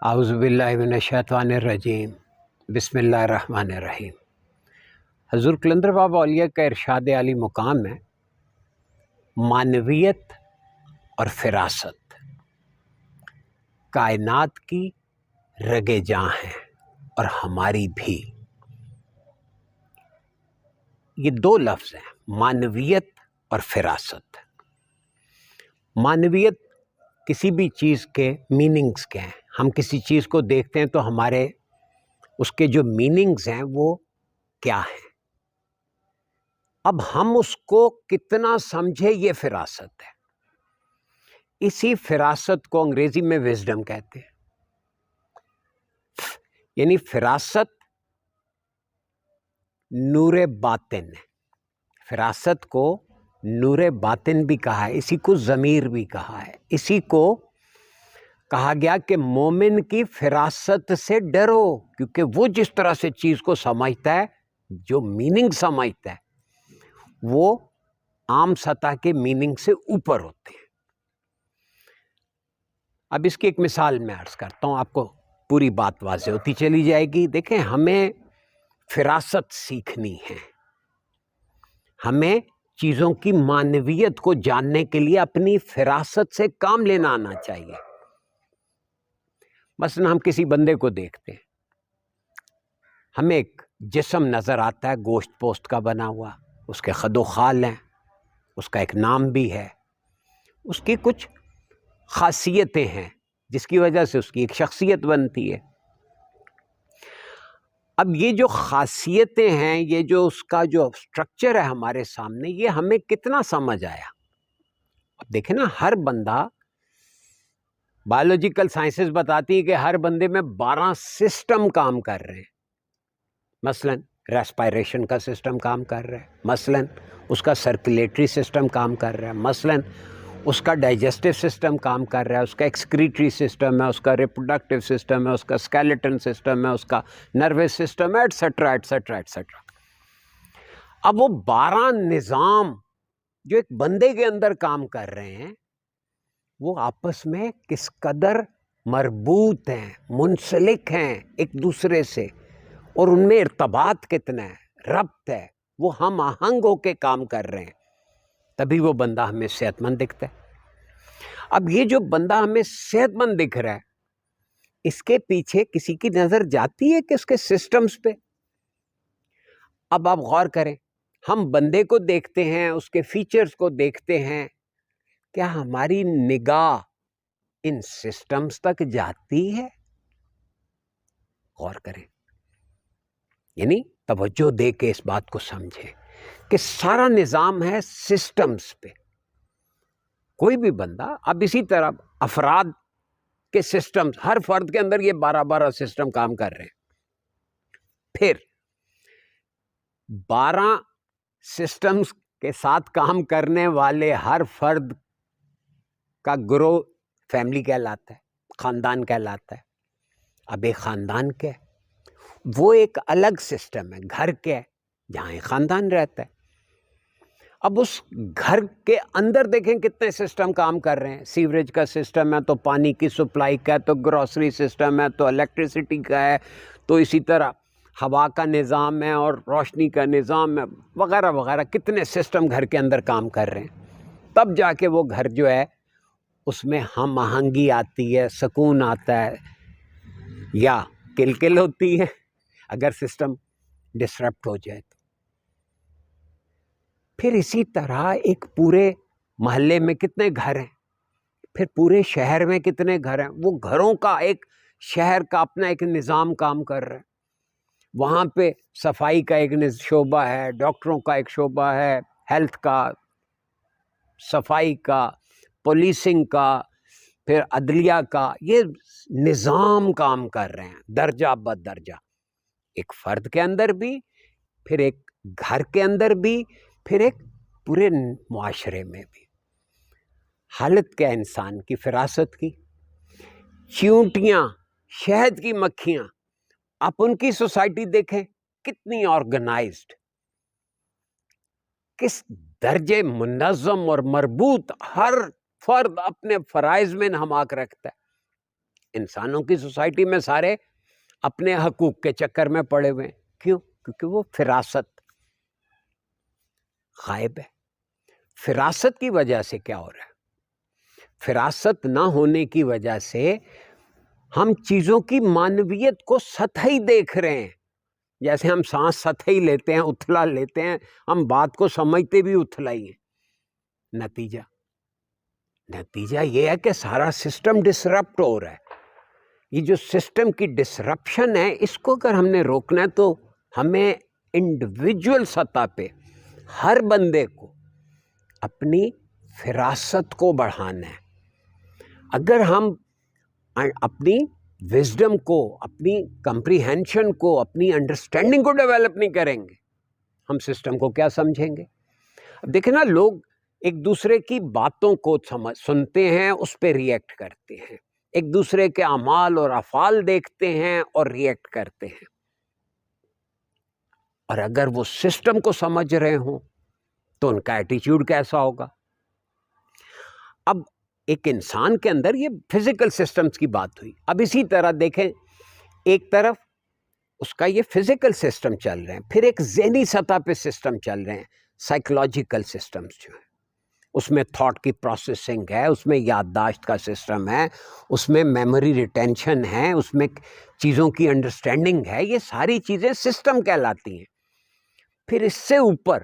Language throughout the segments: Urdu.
اعوذ باللہ من الشیطان الرجیم بسم اللہ الرحمن الرحیم۔ حضور قلندر بابا اولیاء کا ارشاد عالی مقام ہے، معنویت اور فراست کائنات کی رگے جاں ہیں اور ہماری بھی۔ یہ دو لفظ ہیں، معنویت اور فراست۔ معنویت کسی بھی چیز کے میننگز کے ہیں۔ ہم کسی چیز کو دیکھتے ہیں تو ہمارے اس کے جو میننگز ہیں وہ کیا ہیں، اب ہم اس کو کتنا سمجھے یہ فراست ہے۔ اسی فراست کو انگریزی میں وزڈم کہتے ہیں۔ یعنی فراست نور باطن ہے۔ فراست کو نور باطن بھی کہا ہے، اسی کو ضمیر بھی کہا ہے۔ اسی کو کہا گیا کہ مومن کی فراست سے ڈرو، کیونکہ وہ جس طرح سے چیز کو سمجھتا ہے، جو میننگ سمجھتا ہے، وہ عام سطح کے میننگ سے اوپر ہوتے ہیں۔ اب اس کی ایک مثال میں عرض کرتا ہوں، آپ کو پوری بات واضح ہوتی چلی جائے گی۔ دیکھیں، ہمیں فراست سیکھنی ہے، ہمیں چیزوں کی معنویت کو جاننے کے لیے اپنی فراست سے کام لینا آنا چاہیے۔ مثلا ہم کسی بندے کو دیکھتے ہیں، ہمیں ایک جسم نظر آتا ہے گوشت پوست کا بنا ہوا، اس کے خد و خال ہیں، اس کا ایک نام بھی ہے، اس کی کچھ خاصیتیں ہیں جس کی وجہ سے اس کی ایک شخصیت بنتی ہے۔ اب یہ جو خاصیتیں ہیں، یہ جو اس کا جو سٹرکچر ہے ہمارے سامنے، یہ ہمیں کتنا سمجھ آیا؟ اب دیکھیں نا، ہر بندہ، بایولوجیکل سائنسز بتاتی ہے کہ ہر بندے میں 12 سسٹم کام کر رہے ہیں۔ مثلا ریسپائریشن کا سسٹم کام کر رہا ہے، مثلا اس کا سرکولیٹری سسٹم کام کر رہا ہے، مثلا اس کا ڈائجسٹو سسٹم کام کر رہا ہے، اس کا ایکسکریٹری سسٹم ہے، اس کا ریپروڈکٹیو سسٹم ہے، اس کا اسکیلیٹن سسٹم ہے، اس کا نروس سسٹم ہے، ایٹسٹرا ایٹسٹرا ایٹسٹرا۔ اب وہ 12 نظام جو ایک بندے کے اندر کام کر رہے ہیں، وہ آپس میں کس قدر مربوط ہیں، منسلک ہیں ایک دوسرے سے، اور ان میں ارتباط کتنا ہے، ربط ہے، وہ ہم آہنگ ہو کے کام کر رہے ہیں، تبھی وہ بندہ ہمیں صحت مند دکھتا ہے۔ اب یہ جو بندہ ہمیں صحت مند دکھ رہا ہے، اس کے پیچھے کسی کی نظر جاتی ہے کہ اس کے سسٹمز پہ؟ اب آپ غور کریں، ہم بندے کو دیکھتے ہیں، اس کے فیچرز کو دیکھتے ہیں، کیا ہماری نگاہ ان سسٹمز تک جاتی ہے؟ غور کریں، یعنی توجہ دے کے اس بات کو سمجھیں کہ سارا نظام ہے سسٹمز پہ۔ کوئی بھی بندہ، اب اسی طرح افراد کے سسٹمز، ہر فرد کے اندر یہ 12 سسٹم کام کر رہے ہیں۔ پھر 12 سسٹمز کے ساتھ کام کرنے والے ہر فرد کا گروہ فیملی کہلاتا ہے، خاندان کہلاتا ہے۔ اب ایک خاندان کیا ہے؟ وہ ایک الگ سسٹم ہے، گھر کیا ہے؟ جہاں ایک خاندان رہتا ہے۔ اب اس گھر کے اندر دیکھیں کتنے سسٹم کام کر رہے ہیں۔ سیوریج کا سسٹم ہے، تو پانی کی سپلائی کا ہے، تو گروسری سسٹم ہے، تو الیکٹریسٹی کا ہے، تو اسی طرح ہوا کا نظام ہے اور روشنی کا نظام ہے، وغیرہ وغیرہ۔ کتنے سسٹم گھر کے اندر کام کر رہے ہیں، تب جا کے وہ گھر جو ہے اس میں ہم آہنگی آتی ہے، سکون آتا ہے، یا کلکل ہوتی ہے اگر سسٹم ڈسرپٹ ہو جائے تو۔ پھر اسی طرح ایک پورے محلے میں کتنے گھر ہیں، پھر پورے شہر میں کتنے گھر ہیں، وہ گھروں کا ایک شہر کا اپنا ایک نظام کام کر رہا ہے۔ وہاں پہ صفائی کا ایک شعبہ ہے، ڈاکٹروں کا ایک شعبہ ہے، ہیلتھ کا، صفائی کا، پولیسنگ کا، پھر عدلیہ کا، یہ نظام کام کر رہے ہیں درجہ بدرجہ، ایک فرد کے اندر بھی، پھر ایک گھر کے اندر بھی، پھر ایک پورے معاشرے میں بھی۔ حالت کیا انسان کی فراست کی؟ چیونٹیاں، شہد کی مکھیاں، آپ ان کی سوسائٹی دیکھیں کتنی آرگنائزڈ، کس درجے منظم اور مربوط، ہر فرد اپنے فرائض میں انہماک رکھتا ہے۔ انسانوں کی سوسائٹی میں سارے اپنے حقوق کے چکر میں پڑے ہوئے ہیں. کیوں؟ کیونکہ وہ فراست غائب ہے. فراست کی وجہ سے کیا ہو رہا ہے؟ فراست نہ ہونے کی وجہ سے ہم چیزوں کی معنویت کو سطحی دیکھ رہے ہیں. جیسے ہم سانس سطحی لیتے ہیں، اتھلا لیتے ہیں، ہم بات کو سمجھتے بھی اتھلا ہی ہیں. نتیجہ یہ ہے کہ سارا سسٹم ڈسرپٹ ہو رہا ہے. یہ جو سسٹم کی ڈسرپشن ہے، اس کو اگر ہم نے روکنا ہے تو ہمیں انڈیویجول سطح پہ ہر بندے کو اپنی فراست کو بڑھانا ہے. اگر ہم اپنی وزڈم کو، اپنی کمپریہنشن کو، اپنی انڈرسٹینڈنگ کو ڈیولپ نہیں کریں گے، ہم سسٹم کو کیا سمجھیں گے؟ اب دیکھیں نا، لوگ ایک دوسرے کی باتوں کو سنتے ہیں، اس پہ ریئیکٹ کرتے ہیں، ایک دوسرے کے اعمال اور افعال دیکھتے ہیں اور ریئیکٹ کرتے ہیں. اور اگر وہ سسٹم کو سمجھ رہے ہوں تو ان کا ایٹیچیوڈ کیسا ہوگا؟ اب ایک انسان کے اندر یہ فزیکل سسٹمز کی بات ہوئی. اب اسی طرح دیکھیں، ایک طرف اس کا یہ فزیکل سسٹم چل رہے ہیں، پھر ایک ذہنی سطح پہ سسٹم چل رہے ہیں، سائیکولوجیکل سسٹمز جو ہیں. اس میں تھاٹ کی پروسیسنگ ہے، اس میں یادداشت کا سسٹم ہے، اس میں میموری ریٹینشن ہے، اس میں چیزوں کی انڈرسٹینڈنگ ہے. یہ ساری چیزیں سسٹم کہلاتی ہیں. پھر اس سے اوپر،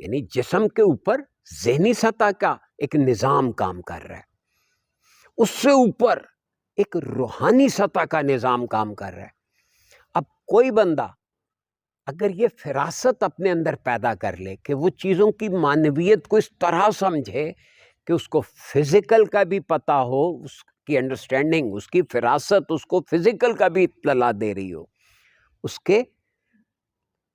یعنی جسم کے اوپر ذہنی سطح کا ایک نظام کام کر رہا ہے. اس سے اوپر ایک روحانی سطح کا نظام کام کر رہا ہے. اب کوئی بندہ اگر یہ فراست اپنے اندر پیدا کر لے کہ وہ چیزوں کی معنویت کو اس طرح سمجھے کہ اس کو فزیکل کا بھی پتہ ہو، اس کی انڈرسٹینڈنگ، اس کی فراست اس کو فزیکل کا بھی اطلاع دے رہی ہو، اس کے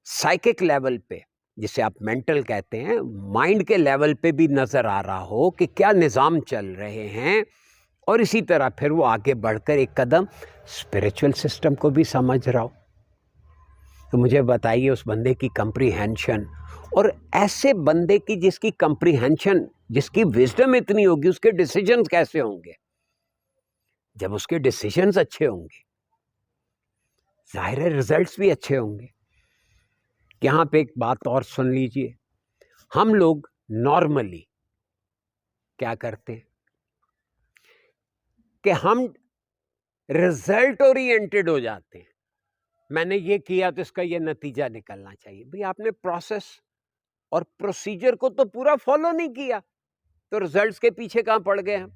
سائیکک لیول پہ، جسے آپ مینٹل کہتے ہیں، مائنڈ کے لیول پہ بھی نظر آ رہا ہو کہ کیا نظام چل رہے ہیں، اور اسی طرح پھر وہ آگے بڑھ کر ایک قدم اسپریچول سسٹم کو بھی سمجھ رہا ہو، تو مجھے بتائیے اس بندے کی کمپریہنشن، اور ایسے بندے کی جس کی کمپریہنشن، جس کی وزڈم اتنی ہوگی، اس کے ڈیسیجنز کیسے ہوں گے؟ جب اس کے ڈیسیجنز اچھے ہوں گے، ظاہر ہے ریزلٹس بھی اچھے ہوں گے. یہاں پہ ایک بات اور سن لیجئے. ہم لوگ نارملی کیا کرتے ہیں کہ ہم ریزلٹ اورینٹڈ ہو جاتے ہیں. میں نے یہ کیا تو اس کا یہ نتیجہ نکلنا چاہیے. بھئی آپ نے پروسیس اور پروسیجر کو تو پورا فالو نہیں کیا، تو ریزلٹس کے پیچھے کہاں پڑ گئے ہم؟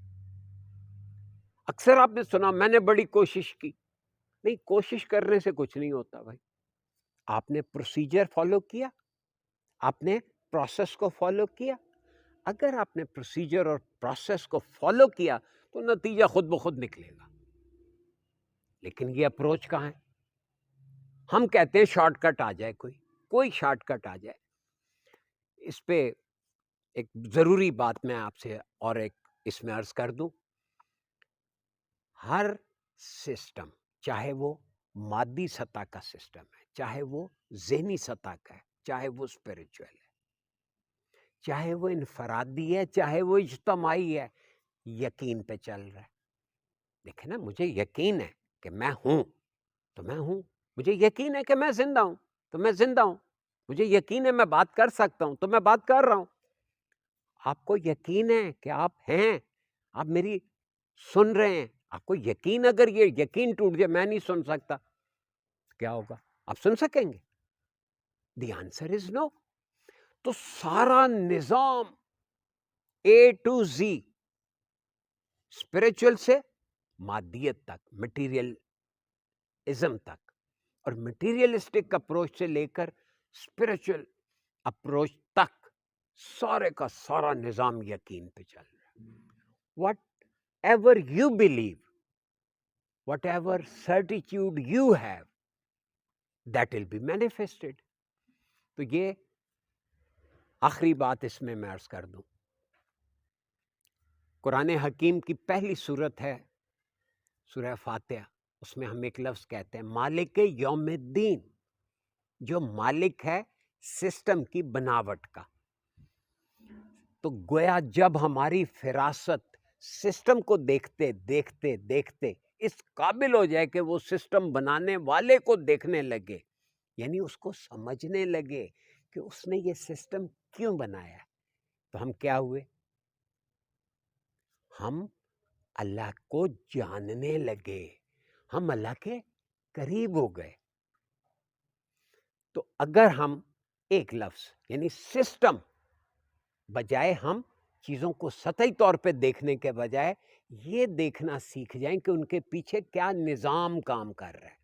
اکثر آپ نے سنا میں نے بڑی کوشش کی. نہیں، کوشش کرنے سے کچھ نہیں ہوتا بھائی. آپ نے پروسیجر فالو کیا، آپ نے پروسیس کو فالو کیا. اگر آپ نے پروسیجر اور پروسیس کو فالو کیا تو نتیجہ خود بخود نکلے گا. لیکن یہ اپروچ کہاں ہے؟ ہم کہتے ہیں شارٹ کٹ آ جائے، کوئی شارٹ کٹ آ جائے. اس پہ ایک ضروری بات میں آپ سے اور ایک اس میں عرض کر دوں. ہر سسٹم، چاہے وہ مادی سطح کا سسٹم ہے، چاہے وہ ذہنی سطح کا ہے، چاہے وہ اسپریچول ہے، چاہے وہ انفرادی ہے، چاہے وہ اجتماعی ہے، یقین پہ چل رہا ہے. دیکھیں نا، مجھے یقین ہے کہ میں ہوں تو میں ہوں، مجھے یقین ہے کہ میں زندہ ہوں تو میں زندہ ہوں، مجھے یقین ہے میں بات کر سکتا ہوں تو میں بات کر رہا ہوں. آپ کو یقین ہے کہ آپ ہیں، آپ میری سن رہے ہیں. آپ کو یقین، اگر یہ یقین ٹوٹ جائے میں نہیں سن سکتا، کیا ہوگا؟ آپ سن سکیں گے؟ دی آنسر از نو. تو سارا نظام اے ٹو زی، اسپریچول سے مادیت تک، مٹیریلزم تک، اور مٹیریلسٹک اپروچ سے لے کر اسپریچول اپروچ تک، سارے کا سارا نظام یقین پہ چل رہا ہے. What ever you believe, what ever certitude you have, that will be manifested. تو یہ آخری بات اس میں عرض کر دوں. قرآن حکیم کی پہلی سورت ہے سورہ فاتحہ. اس میں ہم ایک لفظ کہتے ہیں مالک یوم الدین، جو مالک ہے سسٹم کی بناوٹ کا. تو گویا جب ہماری فراست سسٹم کو دیکھتے دیکھتے دیکھتے اس قابل ہو جائے کہ وہ سسٹم بنانے والے کو دیکھنے لگے، یعنی اس کو سمجھنے لگے کہ اس نے یہ سسٹم کیوں بنایا، تو ہم کیا ہوئے؟ ہم اللہ کو جاننے لگے، ہم اللہ کے قریب ہو گئے۔ تو اگر ہم ایک لفظ یعنی سسٹم بجائے ہم چیزوں کو سطحی طور پہ دیکھنے کے بجائے یہ دیکھنا سیکھ جائیں کہ ان کے پیچھے کیا نظام کام کر رہا ہے،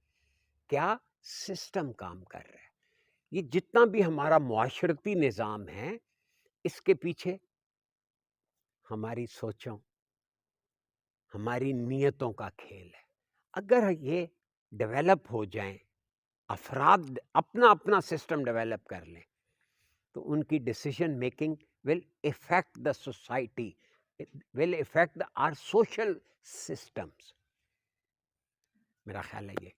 کیا سسٹم کام کر رہا ہے۔ یہ جتنا بھی ہمارا معاشرتی نظام ہے، اس کے پیچھے ہماری سوچوں، ہماری نیتوں کا کھیل ہے۔ اگر یہ ڈیولپ ہو جائیں، افراد اپنا اپنا سسٹم ڈیولپ کر لیں، تو ان کی decision making will affect the society, will affect our social systems. میرا خیال ہے یہ